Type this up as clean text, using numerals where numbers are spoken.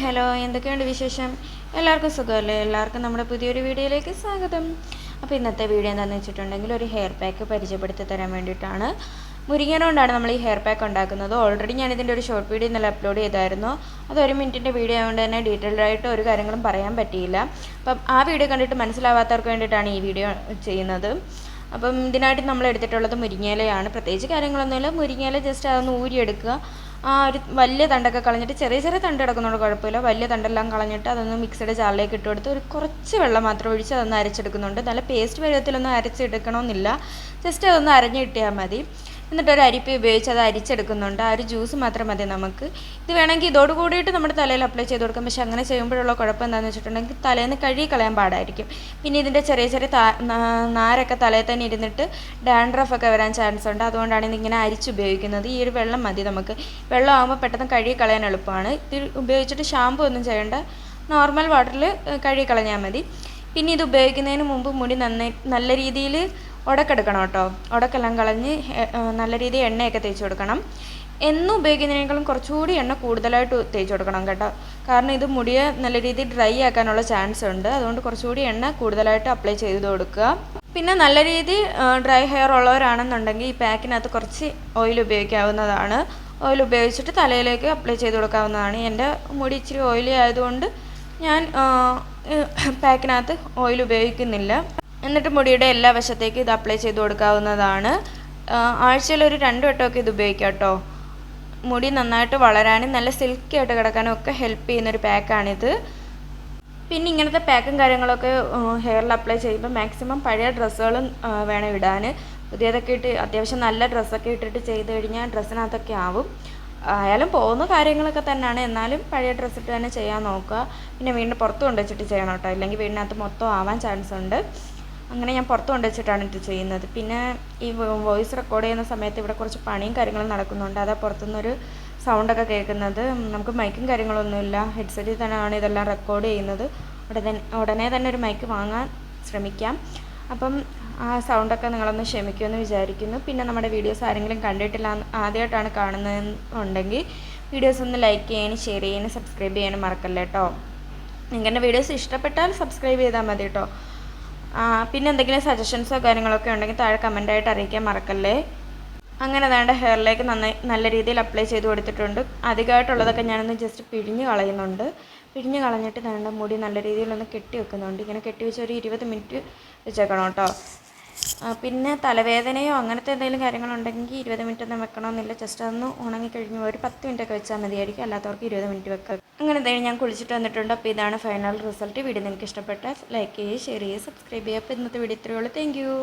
Hello, എന്തൊക്കെയുണ്ട് വിശേഷം? എല്ലാവർക്കും സുഖമല്ലേ? എല്ലാവർക്കും നമ്മുടെ പുതിയൊരു വീഡിയോയിലേക്ക് സ്വാഗതം. അപ്പോൾ ഇന്നത്തെ വീഡിയോ എന്താണെന്ന് വെച്ചിട്ടുണ്ടെങ്കിൽ ഒരു ഹെയർ പാക്ക് പരിചയപ്പെടുത്തി തരാൻ വേണ്ടിയിട്ടാണ്. മുരിങ്ങ കൊണ്ടാണ് നമ്മൾ ഈ ഹെയർ പാക്ക് ഉണ്ടാക്കുന്നത്. ഓൾറെഡി ഞാൻ ഇതിൻ്റെ ഒരു ഷോർട്ട് വീഡിയോ ഇന്നലെ അപ്ലോഡ് ചെയ്തായിരുന്നു. അത് 1 മിനിറ്റിൻ്റെ വീഡിയോ ആയതുകൊണ്ട് തന്നെ ഡീറ്റെയിൽഡ് ആയിട്ട് ഒരു കാര്യങ്ങളും പറയാൻ പറ്റിയില്ല. അപ്പം ആ വീഡിയോ കണ്ടിട്ട് മനസ്സിലാവാത്തവർക്ക് വേണ്ടിയിട്ടാണ് ഈ വീഡിയോ ചെയ്യുന്നത്. അപ്പം ഇതിനായിട്ട് നമ്മൾ എടുത്തിട്ടുള്ളത് മുരിങ്ങയിലയാണ്. പ്രത്യേകിച്ച് കാര്യങ്ങളൊന്നുമില്ല. മുരിങ്ങയില ജസ്റ്റ് അതൊന്ന് ഊരിയെടുക്കുക. ആ ഒരു വലിയ തണ്ടൊക്കെ കളഞ്ഞിട്ട് ചെറിയ ചെറിയ തണ്ട് കിടക്കുന്നതുകൊണ്ട് കുഴപ്പമില്ല. വലിയ തണ്ടെല്ലാം കളഞ്ഞിട്ട് അതൊന്ന് മിക്സിയുടെ ജാറിലേക്ക് ഇട്ട് കൊടുത്ത് ഒരു കുറച്ച് വെള്ളം മാത്രം ഒഴിച്ച് അതൊന്ന് അരച്ചെടുക്കുന്നുണ്ട്. നല്ല പേസ്റ്റ് പരുവത്തിലൊന്നും അരച്ചെടുക്കണമെന്നില്ല, ജസ്റ്റ് അതൊന്ന് അരഞ്ഞ് കിട്ടിയാൽ മതി. എന്നിട്ട് ഒരു അരിപ്പ ഉപയോഗിച്ച് അത് അരിച്ചെടുക്കുന്നുണ്ട്. ആ ഒരു ജ്യൂസ് മാത്രം മതി നമുക്ക്. ഇത് വേണമെങ്കിൽ ഇതോട് കൂടിയിട്ട് നമ്മുടെ തലയിൽ അപ്ലൈ ചെയ്ത് കൊടുക്കാം. പക്ഷേ അങ്ങനെ ചെയ്യുമ്പോഴുള്ള കുഴപ്പം എന്താണെന്ന് വെച്ചിട്ടുണ്ടെങ്കിൽ തലേന്ന് കഴുകി കളയാൻ പാടായിരിക്കും. പിന്നെ ഇതിൻ്റെ ചെറിയ ചെറിയ നാരൊക്കെ തലയിൽ തന്നെ ഇരുന്നിട്ട് ഡാൻഡ്രഫൊക്കെ വരാൻ ചാൻസ് ഉണ്ട്. അതുകൊണ്ടാണ് ഇതിങ്ങനെ അരിച്ചുപയോഗിക്കുന്നത്. ഈ ഒരു വെള്ളം മതി നമുക്ക്. വെള്ളം ആകുമ്പോൾ പെട്ടെന്ന് കഴുകി കളയാൻ എളുപ്പമാണ്. ഇത് ഉപയോഗിച്ചിട്ട് ഷാമ്പു ഒന്നും ചെയ്യേണ്ട, നോർമൽ വാട്ടറിൽ കഴുകി കളഞ്ഞാൽ മതി. പിന്നെ ഇത് ഉപയോഗിക്കുന്നതിന് മുമ്പ് മുടി നല്ല രീതിയിൽ ഉടക്കെടുക്കണം കേട്ടോ. ഉടക്കെല്ലാം കളഞ്ഞ് നല്ല രീതിയിൽ എണ്ണയൊക്കെ തേച്ച് കൊടുക്കണം. എന്നും ഉപയോഗിക്കുന്നതിനേക്കാളും കുറച്ചുകൂടി എണ്ണ കൂടുതലായിട്ട് തേച്ച് കൊടുക്കണം കേട്ടോ. കാരണം ഇത് മുടിയെ നല്ല രീതിയിൽ ഡ്രൈ ആക്കാനുള്ള ചാൻസ് ഉണ്ട്. അതുകൊണ്ട് കുറച്ചുകൂടി എണ്ണ കൂടുതലായിട്ട് അപ്ലൈ ചെയ്ത് കൊടുക്കുക. പിന്നെ നല്ല രീതിയിൽ ഡ്രൈ ഹെയർ ഉള്ളവരാണെന്നുണ്ടെങ്കിൽ ഈ പാക്കിനകത്ത് കുറച്ച് ഓയിൽ ഉപയോഗിക്കാവുന്നതാണ്. ഓയിൽ ഉപയോഗിച്ചിട്ട് തലയിലേക്ക് അപ്ലൈ ചെയ്ത് കൊടുക്കാവുന്നതാണ്. എൻ്റെ മുടി ഇച്ചിരി ഓയിലി ആയതുകൊണ്ട് ഞാൻ പാക്കിനകത്ത് ഓയിൽ ഉപയോഗിക്കുന്നില്ല. എന്നിട്ട് മുടിയുടെ എല്ലാ വശത്തേക്കും ഇത് അപ്ലൈ ചെയ്ത് കൊടുക്കാവുന്നതാണ്. ആഴ്ചയിൽ ഒരു 2 വട്ടമൊക്കെ ഇത് ഉപയോഗിക്കാം കേട്ടോ. മുടി നന്നായിട്ട് വളരാനും നല്ല സിൽക്കി ആയിട്ട് കിടക്കാനും ഒക്കെ ഹെൽപ്പ് ചെയ്യുന്നൊരു പാക്കാണിത്. പിന്നെ ഇങ്ങനത്തെ പാക്കും കാര്യങ്ങളൊക്കെ ഹെയറിൽ അപ്ലൈ ചെയ്യുമ്പോൾ മാക്സിമം പഴയ ഡ്രസ്സുകളും വേണം ഇടാൻ. പുതിയതൊക്കെ ഇട്ട് അത്യാവശ്യം നല്ല ഡ്രസ്സൊക്കെ ഇട്ടിട്ട് ചെയ്ത് കഴിഞ്ഞാൽ ഡ്രസ്സിനകത്തൊക്കെ ആയാലും പോകുന്ന കാര്യങ്ങളൊക്കെ തന്നെയാണ്. എന്നാലും പഴയ ഡ്രസ്സ് ഇട്ട് തന്നെ ചെയ്യാൻ നോക്കുക. പിന്നെ വീടിൻ്റെ പുറത്ത് കൊണ്ടുവച്ചിട്ട് ചെയ്യണം കേട്ടോ, ഇല്ലെങ്കിൽ വീടിനകത്ത് മൊത്തം ആവാൻ ചാൻസ് ഉണ്ട്. അങ്ങനെ ഞാൻ പുറത്ത് കൊണ്ടുവച്ചിട്ടാണ് ഇത് ചെയ്യുന്നത്. പിന്നെ ഈ വോയിസ് റെക്കോർഡ് ചെയ്യുന്ന സമയത്ത് ഇവിടെ കുറച്ച് പണിയും കാര്യങ്ങളും നടക്കുന്നുണ്ട്. അതാ പുറത്തുനിന്നൊരു സൗണ്ടൊക്കെ കേൾക്കുന്നത്. നമുക്ക് മൈക്കും കാര്യങ്ങളൊന്നുമില്ല, ഹെഡ്സെറ്റിൽ തന്നെയാണ് ഇതെല്ലാം റെക്കോർഡ് ചെയ്യുന്നത്. ഉടനെ തന്നെ ഒരു മൈക്ക് വാങ്ങാൻ ശ്രമിക്കാം. അപ്പം ആ സൗണ്ടൊക്കെ നിങ്ങളൊന്ന് ക്ഷമിക്കുമെന്ന് വിചാരിക്കുന്നു. പിന്നെ നമ്മുടെ വീഡിയോസ് ആരെങ്കിലും കണ്ടിട്ടില്ല, ആദ്യമായിട്ടാണ് കാണുന്നതെന്നുണ്ടെങ്കിൽ വീഡിയോസ് ഒന്ന് ലൈക്ക് ചെയ്യാനും ഷെയർ ചെയ്യാനും സബ്സ്ക്രൈബ് ചെയ്യാനും മറക്കല്ലേ കേട്ടോ. നിങ്ങളുടെ വീഡിയോസ് ഇഷ്ടപ്പെട്ടാൽ സബ്സ്ക്രൈബ് ചെയ്താൽ മതി കേട്ടോ. പിന്നെ എന്തെങ്കിലും സജഷൻസോ കാര്യങ്ങളൊക്കെ ഉണ്ടെങ്കിൽ താഴെ കമൻറ്റായിട്ട് അറിയിക്കാൻ മറക്കല്ലേ. അങ്ങനെ വേണ്ട ഹെയറിലേക്ക് നല്ല രീതിയിൽ അപ്ലൈ ചെയ്ത് കൊടുത്തിട്ടുണ്ട്. അധികമായിട്ടുള്ളതൊക്കെ ഞാനൊന്ന് ജസ്റ്റ് പിഴിഞ്ഞ് കളയുന്നുണ്ട്. പിഴിഞ്ഞ് കളഞ്ഞിട്ട് വേണ്ട മുടി നല്ല രീതിയിലൊന്ന് കെട്ടി വെക്കുന്നുണ്ട്. ഇങ്ങനെ കെട്ടി വെച്ച് ഒരു 20 മിനിറ്റ് വെച്ചേക്കണം കേട്ടോ. പിന്നെ തലവേദനയോ അങ്ങനത്തെ എന്തെങ്കിലും കാര്യങ്ങളുണ്ടെങ്കിൽ 20 മിനിറ്റ് ഒന്നും വെക്കണമെന്നില്ല. ജസ്റ്റ് അതൊന്ന് ഉണങ്ങിക്കഴിഞ്ഞ് ഒരു 10 മിനിറ്റൊക്കെ വെച്ചാൽ മതിയായിരിക്കും. അല്ലാത്തവർക്ക് 20 മിനിറ്റ് വെക്കാം. അങ്ങനെ എന്തായാലും ഞാൻ കുളിച്ചിട്ട് വന്നിട്ടുണ്ട്. അപ്പോൾ ഇതാണ് ഫൈനൽ റിസൾട്ട്. വീഡിയോ നിങ്ങൾക്ക് ഇഷ്ടപ്പെട്ടാൽ ലൈക്ക് ചെയ്യുക, ഷെയർ ചെയ്യുക, സബ്സ്ക്രൈബ് ചെയ്യുക. അപ്പോൾ ഇന്നത്തെ വീഡിയോ ഇത്രയേ ഉള്ളൂ. Thank you.